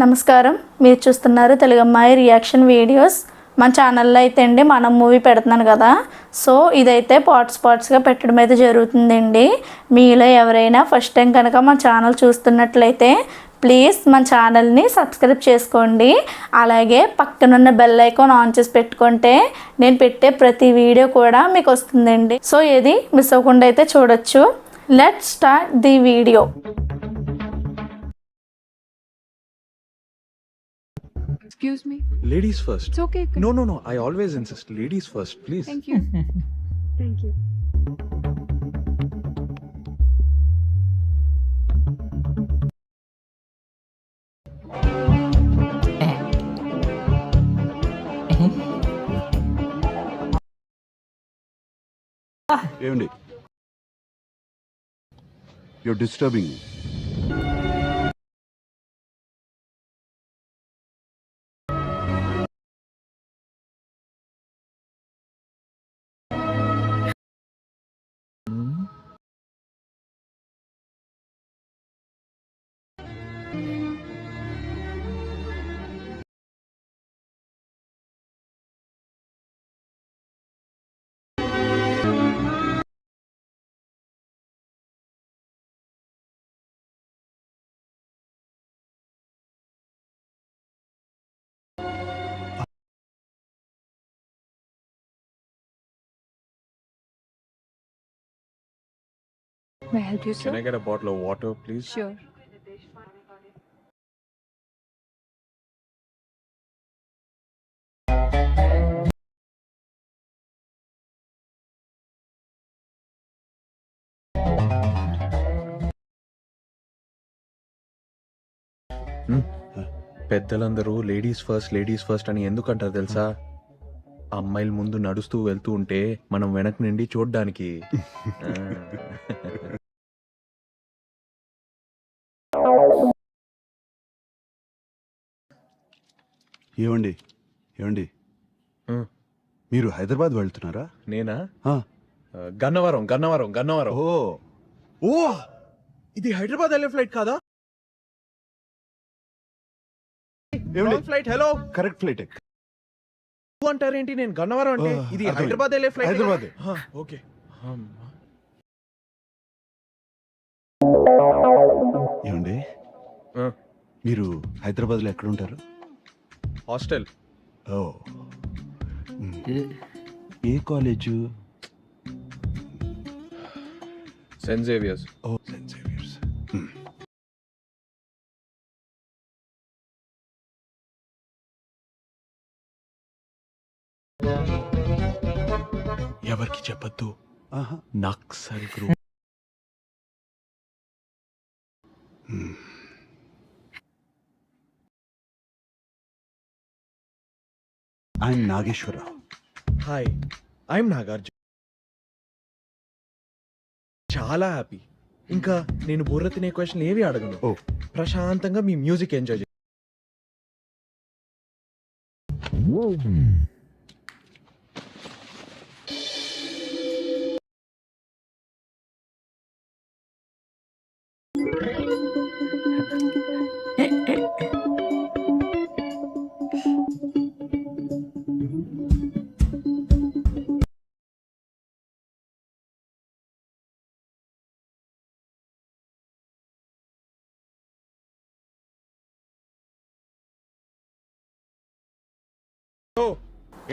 నమస్కారం, మీరు చూస్తున్నారు తెలుగమ్మాయి రియాక్షన్ వీడియోస్. మన ఛానల్లో అయితే అండి మనం మూవీ పెడుతున్నాను కదా, సో ఇదైతే పార్ట్స్గా పెట్టడం అయితే జరుగుతుందండి. మీలో ఎవరైనా ఫస్ట్ టైం కనుక మన ఛానల్ చూస్తున్నట్లయితే ప్లీజ్ మన ఛానల్ని సబ్స్క్రైబ్ చేసుకోండి. అలాగే పక్కనున్న బెల్ ఐకాన్ ఆన్ చేసి పెట్టుకుంటే నేను పెట్టే ప్రతి వీడియో కూడా మీకు వస్తుందండి. సో ఇది మిస్ అవ్వకుండా అయితే చూడొచ్చు. Let's start the video. Excuse me. Ladies first. It's okay. No. I always insist. Ladies first, please. Thank you. Thank you. ఏమండి, you're disturbing me. May I help you, sir? Can I get a bottle of water, please? Sure. పెద్దలందరూ ladies first అని ఎందుకు అంటారు తెలుసా? అమ్మాయిల ముందు నడుస్తూ వెళ్తూ ఉంటే మనం వెనక నుండి చూడ్డానికి. ఏమండి, మీరు హైదరాబాద్ వెళ్తున్నారా? నేనా? ఆ, గన్నవరం. ఓ, ఇది హైదరాబాద్ వెళ్ళే ఫ్లైట్ కాదా? ఏమండి, ఫ్లైట్. Hello, correct flight. అంటారేంటి? నేను గన్నవరం అంటే ఇది అర్థమైంది. హైదరాబాద్ వెళ్ళే ఫ్లైట్. హైదరాబాదే. ఓకే. ఏమండి, మీరు హైదరాబాద్ లో ఎక్కడ ఉంటారు? హాస్టల్. ఓ, ఏ కాలేజు? Saint Xavier's. ఓ, సెయింట్ జేవియర్స్. ఎవరికి చెప్పద్దు. ఆహా. Naxal group. I'm Nageswara Rao. Hi, I'm Nagarjuna. చాలా హ్యాపీ. ఇంకా నేను బుర్ర తినే క్వశ్చన్ ఏవి అడగను. ఓ, ప్రశాంతంగా మీ మ్యూజిక్ ఎంజాయ్ చేయండి.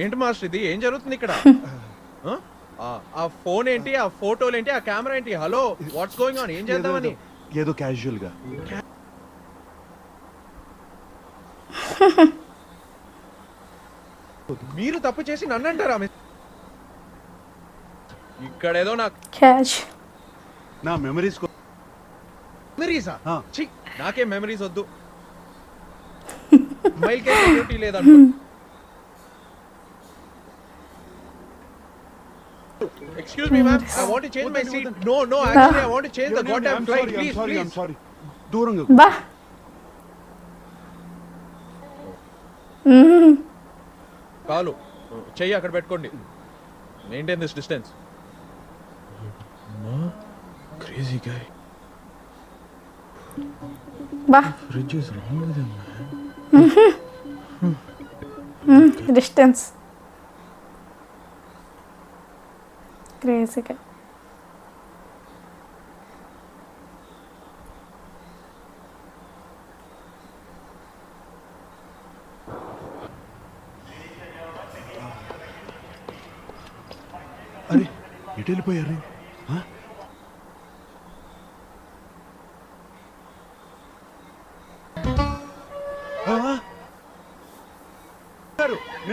ఏంటి మాస్టర్ ఇది? ఏం జరుగుతుంది ఇక్కడ? ఆ ఫోన్ ఏంటి? ఆ ఫోటోలు ఏంటి? ఆ కెమెరా ఏంటి? Hello, what's going on? ఏం చేద్దామని? ఏదో క్యాజువల్ గా. మీరు తప్పు చేసి నన్ను అంటారా? ఇక్కడేదో నాకు క్యాచ్. నా మెమరీస్ మెమరీసా? ఆ. ఛీ, నాకేం మెమరీస్ వద్దు. మైల్కే సెక్యూరిటీ లేదంట. Excuse me, ma'am. I want to change my seat. No, actually, I want to change the goddamn flight. Please. Sorry. దూరంగా. బా. కాలు చెయ్యి అక్కడ పెట్టుకోండి. Maintain this distance. Crazy guy. బా fridge is wrong with distance క్రేజీగా. అరే ఎటు వెళ్ళిపోయారు? ఆ? ఆ?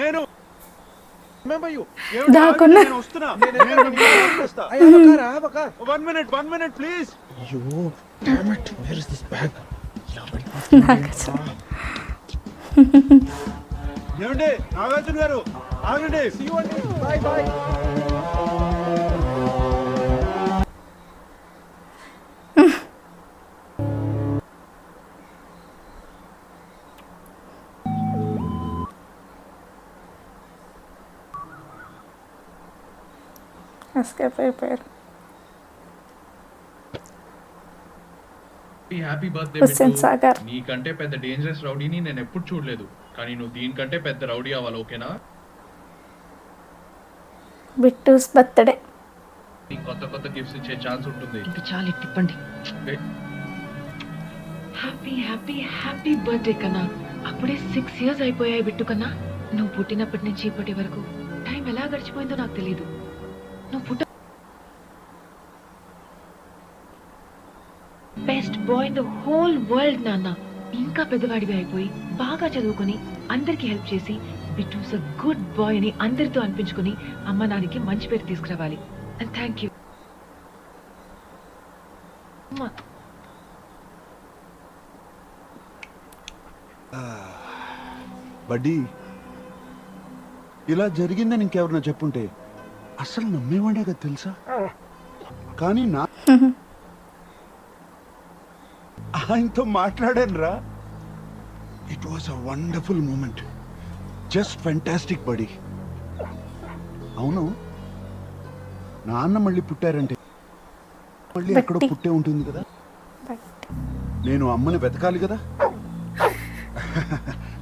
నేను దాక్కున్నా. నేను వస్తున్నా. One minute please. అయ్యో damn it, where is this bag? నాకు అసలు ఏమండి నాగార్జున గారు ఆగండి. Bye bye. ఎస్కేప్ అయిపోయారు. Happy birthday Hussain Sagar. నీకంటే పెద్ద డేంజరస్ రౌడీని నేను ఎప్పుడు చూడలేదు, కానీ నువ్వు దీనికంటే పెద్ద రౌడీ అవ్వాలి, ఓకేనా? బిట్టూస్ బర్త్డే. నీకు కొత్త కొత్త గిఫ్ట్స్ ఇచ్చే ఛాన్స్ ఉంటుంది. ఇంకా చాలు తిప్పండి. హ్యాపీ హ్యాపీ హ్యాపీ బర్త్డే కన్నా. అప్పుడే 6 years అయిపోయాయి బిట్టు కన్నా. నువ్వు పుట్టినప్పటి నుంచి ఇప్పటి వరకు టైం ఎలా గడిచిపోయిందో నాకు తెలియదు. నువ్వు best boy in the whole world నాన్న. ఇంకా పెద్దవాడివి అయిపోయి బాగా చదువుకొని అందరికి హెల్ప్ చేసి బిట్టూస్ అ గుడ్ బాయ్ అని అందరితో అనిపించుకుని అమ్మ నాన్నకి మంచి పేరు తీసుకురావాలి. And thank you. బడ్డీ ఇలా జరిగిందని ఇంకెవరన్నా చెప్పుంటే అసలు నమ్మేవాడే కదా తెలుసా. కానీ నా ఆయనతో మాట్లాడాను రా. It was a wonderful moment. Just fantastic buddy. అవును, నాన్న మళ్ళీ పుట్టారంటే మళ్ళీ ఎక్కడో పుట్టే ఉంటుంది కదా. నేను అమ్మని వెతకాలి కదా.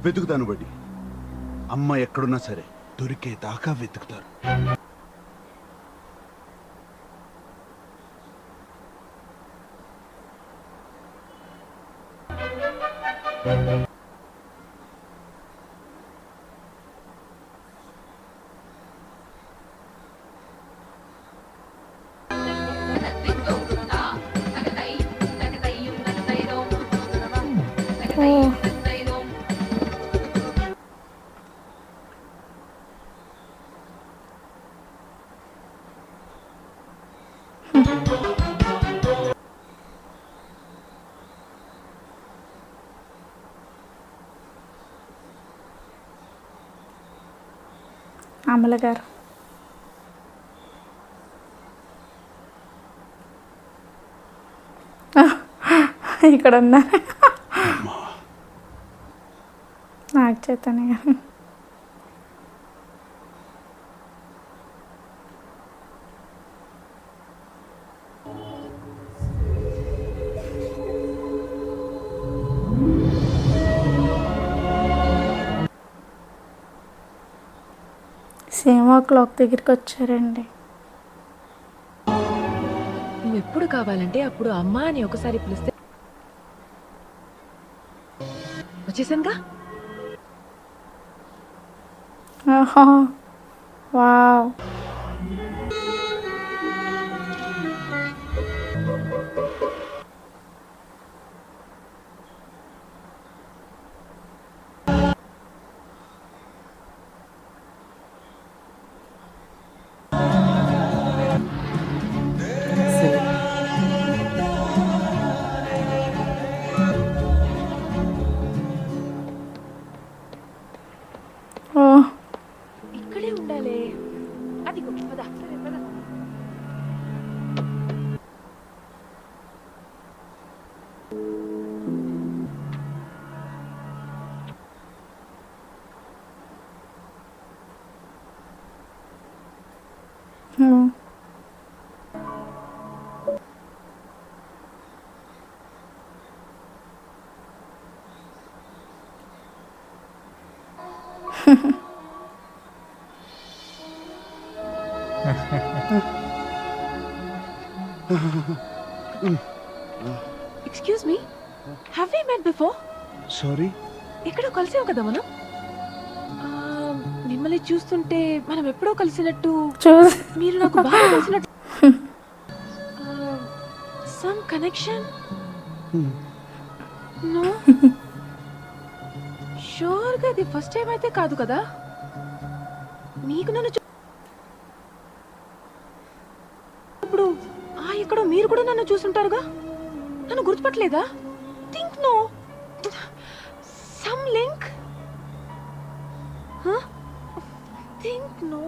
వెతుకుతాను బడ్డీ. అమ్మ ఎక్కడున్నా సరే దొరికే దాకా వెతుకుతారు. అమల గారు. ఇక్కడ ఉన్నారు. నాగ చైతన్య గారు. సినిమా క్లాక్ దగ్గరికి వచ్చారండి. నువ్వు ఎప్పుడు కావాలంటే అప్పుడు అమ్మా అని ఒకసారి పిలిస్తే వచ్చేసానుగా. ఓహో వావ్. ఇక్కడే ఉండాలి. అది excuse me, have we met before? Sorry. ఎక్కడో కలిసాం కదా మనం. మిమ్మల్ని చూస్తుంటే మనం ఎప్పుడో కలిసినట్టు, చూసి మీరు నాకు బాగా కలిసినట్టు. Some connection? నో. షూర్ గా ఇది ఫస్ట్ టైం అయితే కాదు కదా? మీకు నన్ను ఇప్పుడు ఎక్కడో మీరు కూడా నన్ను చూసుంటారుగా. నన్ను గుర్తుపట్టలేదా? Think no. Some link. Think no.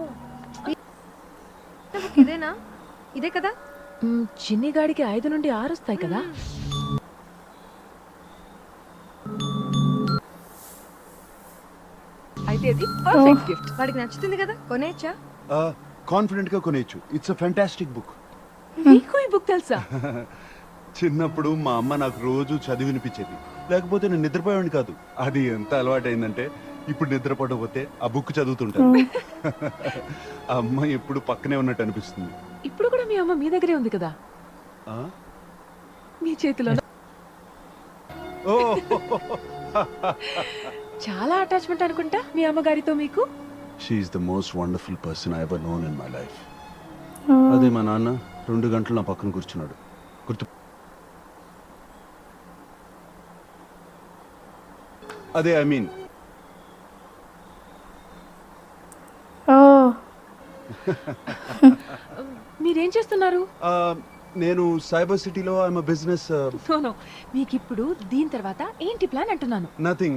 ఇదేనా? ఇదే కదా? చిన్ని గాడికి 5 నుండి 6 వస్తాయి కదా. అయితే అది పర్ఫెక్ట్ గిఫ్ట్. వాడికి నచ్చుతుంది కదా, కొనేచ్చా? కాన్ఫిడెంట్ గా కొనేయచ్చు. It's a fantastic book. మీకు ఈ బుక్ తెలుసా? చిన్నప్పుడు మా అమ్మ నాకు రోజు చదివి వినిపించేది, లేకపోతే నేను నిద్రపోయేవాడిని కాదు. అది ఎంత అలవాటైందంటే ఇప్పుడు నిద్రపోకపోతే ఆ బుక్ చదువుతుంటాను. ఆ అమ్మ ఎప్పుడు పక్కనే ఉన్నట్టు అనిపిస్తుంది. ఇప్పుడు కూడా మీ అమ్మ మీ దగ్గరే ఉంది కదా, ఆ? మీ చేతిలో. ఓ చాలా అటాచ్మెంట్ అనుకుంటా మీ అమ్మగారితో మీకు. She's the most wonderful person I ever known in my life. అదే మా నాన్న 2 గంటలు నా పక్కన కూర్చున్నాడు. గుర్తు అదే ఐ మీన్ ఓ మీరేం చేస్తున్నారు? నేను సైబర్ సిటీలో ఐఎమ్ అ బిజినెస్. నో, మీకు ఇప్పుడు దీని తర్వాత ఏంటి ప్లాన్ అంటున్నాను. నథింగ్.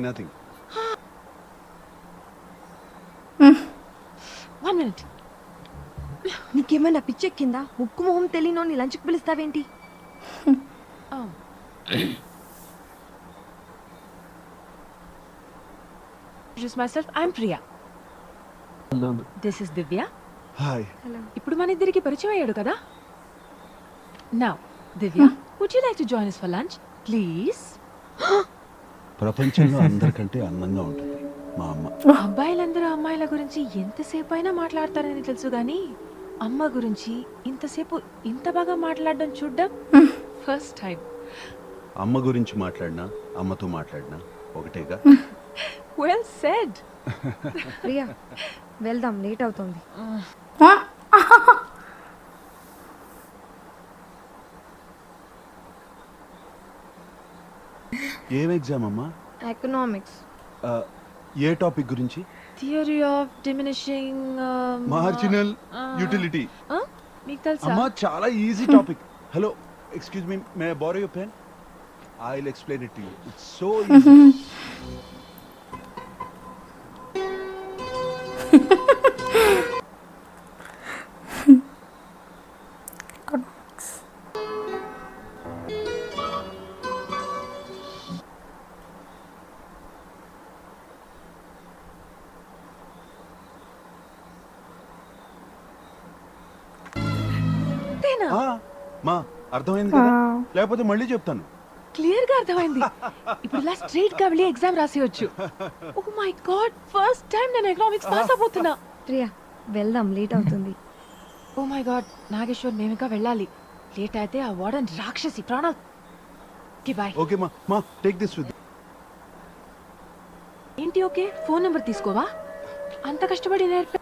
1 minute. నీకేమైనా పిచ్చెక్కిందా? ముక్కు మొహం తెలియనో నీ లంచ్కి పిలుస్తావేంటి? Introduce myself. I'm Priya. This is Divya. Hi. ఇప్పుడు మన ఇద్దరికి పరిచయం అయ్యాడు కదా. Now, Divya, would you like to join us for lunch, please? ప్రపంచంలో అందరికంటే అందంగా ఉంటుంది మా అమ్మ. అబ్బాయిలందరూ అమ్మాయిల గురించి ఎంతసేపు అయినా మాట్లాడతారని తెలుసు గానీ అమ్మ గురించి ఇంతసేపు ఇంత బాగా మాట్లాడడం చూడడం ఫస్ట్ టైం. అమ్మ గురించి మాట్లాడినా అమ్మతో మాట్లాడినా ఒకటేగా. Well said. ప్రియా, వెళ్దాం, లేట్ అవుతుంది. ఏం ఎగ్జామ్ అమ్మా? ఎకనామిక్స్. ఏ టాపిక్ గురించి? Theory of diminishing marginal utility. మీకు తెలుసా? అమ్మా చాలా easy topic. Hello, excuse me, may I borrow your pen? I will explain it to you. It's so easy. మా అర్థమైంది కదా? లేకపోతే మళ్ళీ చెప్తాను. క్లియర్ గా అర్థమైంది. ఇప్పుడు ఇలా స్ట్రైట్ గా వెళ్ళి ఎగ్జామ్ రాసేయొచ్చు. Oh my god, first time నేను ఎకనామిక్స్ పాస్ అవబోతున్నా. ప్రియా, వెళ్దాం, లేట్ అవుతుంది. ఓ మై గాడ్, నాగేశ్వర్ మేము ఇంకా వెళ్ళాలి. లేట్ అయితే ఆ వార్డెన్ రాక్షసి ప్రాణాలు. బాయ్. ఓకే మా టేక్ దిస్ విత్. ఏంటి ఓకే? ఫోన్ నెంబర్ తీసుకోవా? అంత కష్టపడి నేర్పే.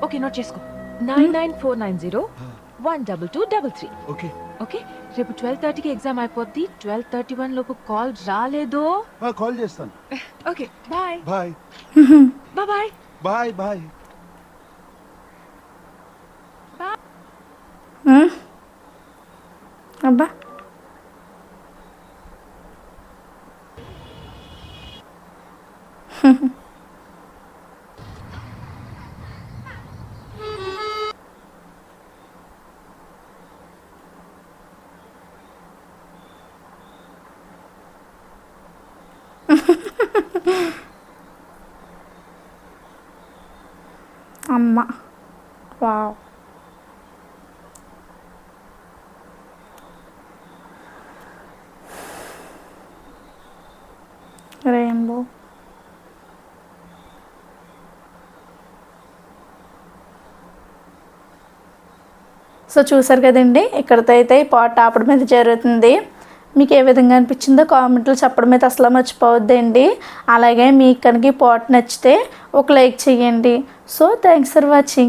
ఓకే, నోట్ చేసుకో. 994901223. ఓకే ఓకే, రేపు 12:30కి ఎగ్జామ్ అయిపోద్ది. 12:31 లోపు కాల్ రాలేదో? కాల్ చేస్తాను. Okay, bye. Bye bye. Bye bye. అబ్బా, అమ్మ, వావ్. రెయిన్బో. సో చూసారు కదండి, ఇక్కడితో అయితే ఈ పాట ఆపడం అయితే జరుగుతుంది. మీకు ఏ విధంగా అనిపించిందో కామెంట్లు చెప్పడం అయితే అసలు మర్చిపోవద్దండి. అలాగే మీకు కనుక ఈ పాట నచ్చితే ఒక లైక్ చేయండి. So thanks for watching.